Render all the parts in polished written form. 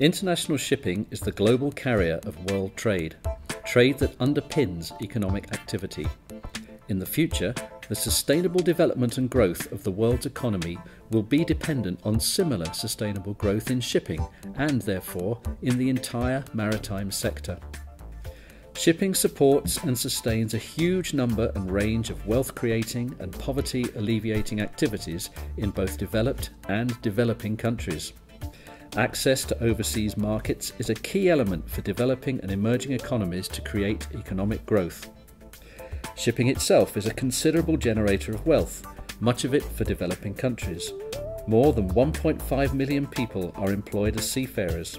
International shipping is the global carrier of world trade, trade that underpins economic activity. In the future, the sustainable development and growth of the world's economy will be dependent on similar sustainable growth in shipping and, therefore, in the entire maritime sector. Shipping supports and sustains a huge number and range of wealth-creating and poverty-alleviating activities in both developed and developing countries. Access to overseas markets is a key element for developing and emerging economies to create economic growth. Shipping itself is a considerable generator of wealth, much of it for developing countries. More than 1.5 million people are employed as seafarers.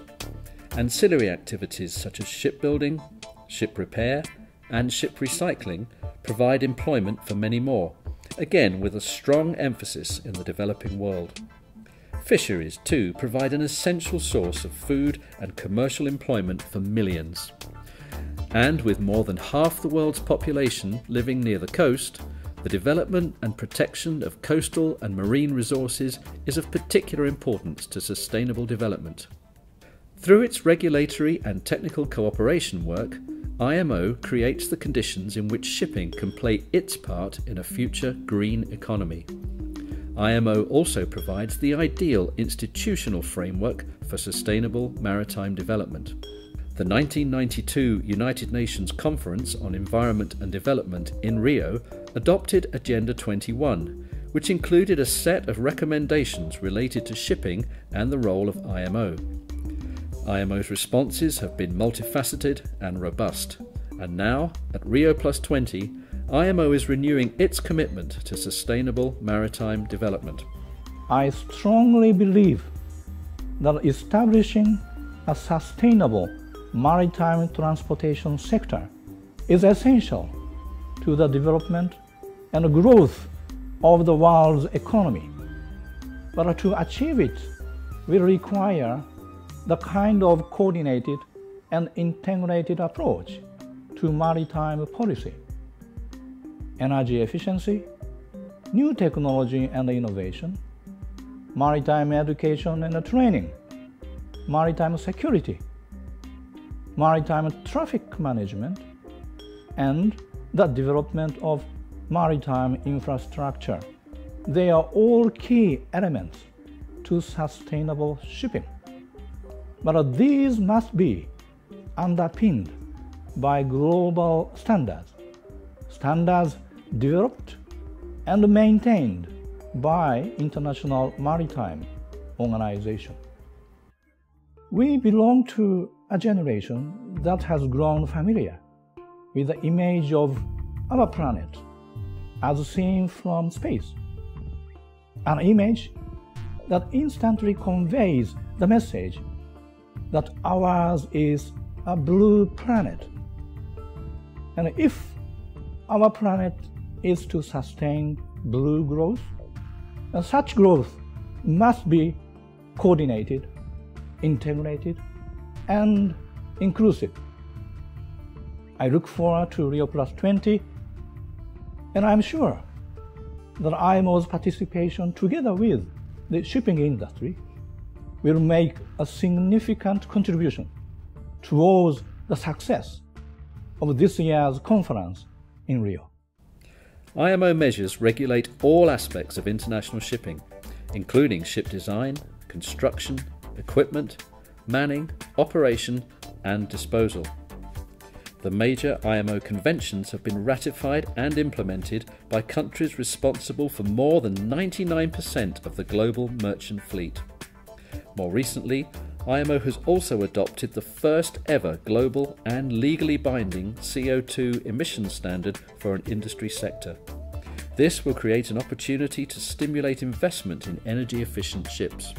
Ancillary activities such as shipbuilding, ship repair and ship recycling provide employment for many more, again with a strong emphasis in the developing world. Fisheries, too, provide an essential source of food and commercial employment for millions. And with more than half the world's population living near the coast, the development and protection of coastal and marine resources is of particular importance to sustainable development. Through its regulatory and technical cooperation work, IMO creates the conditions in which shipping can play its part in a future green economy. IMO also provides the ideal institutional framework for sustainable maritime development. The 1992 United Nations Conference on Environment and Development in Rio adopted Agenda 21, which included a set of recommendations related to shipping and the role of IMO. IMO's responses have been multifaceted and robust, and now, at Rio+20, IMO is renewing its commitment to sustainable maritime development. I strongly believe that establishing a sustainable maritime transportation sector is essential to the development and growth of the world's economy. But to achieve it will require the kind of coordinated and integrated approach to maritime policy. Energy efficiency, new technology and innovation, maritime education and training, maritime security, maritime traffic management, and the development of maritime infrastructure. They are all key elements to sustainable shipping. But these must be underpinned by global standards, standards developed and maintained by International Maritime Organization. We belong to a generation that has grown familiar with the image of our planet as seen from space, an image that instantly conveys the message that ours is a blue planet. And if our planet is to sustain blue growth, such growth must be coordinated, integrated, and inclusive. I look forward to Rio+20, and I'm sure that IMO's participation together with the shipping industry will make a significant contribution towards the success of this year's conference in Rio. IMO measures regulate all aspects of international shipping, including ship design, construction, equipment, manning, operation, and disposal. The major IMO conventions have been ratified and implemented by countries responsible for more than 99% of the global merchant fleet. More recently, IMO has also adopted the first ever global and legally binding CO2 emissions standard for an industry sector. This will create an opportunity to stimulate investment in energy-efficient ships.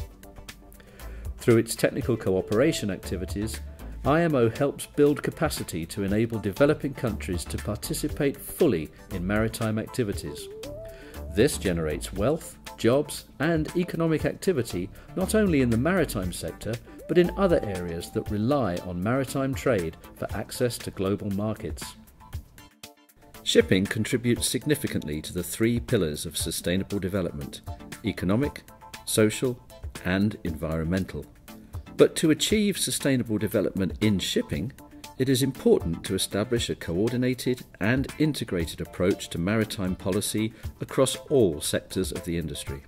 Through its technical cooperation activities, IMO helps build capacity to enable developing countries to participate fully in maritime activities. This generates wealth, jobs and economic activity not only in the maritime sector but in other areas that rely on maritime trade for access to global markets. Shipping contributes significantly to the three pillars of sustainable development: economic, social and environmental. But to achieve sustainable development in shipping, it is important to establish a coordinated and integrated approach to maritime policy across all sectors of the industry.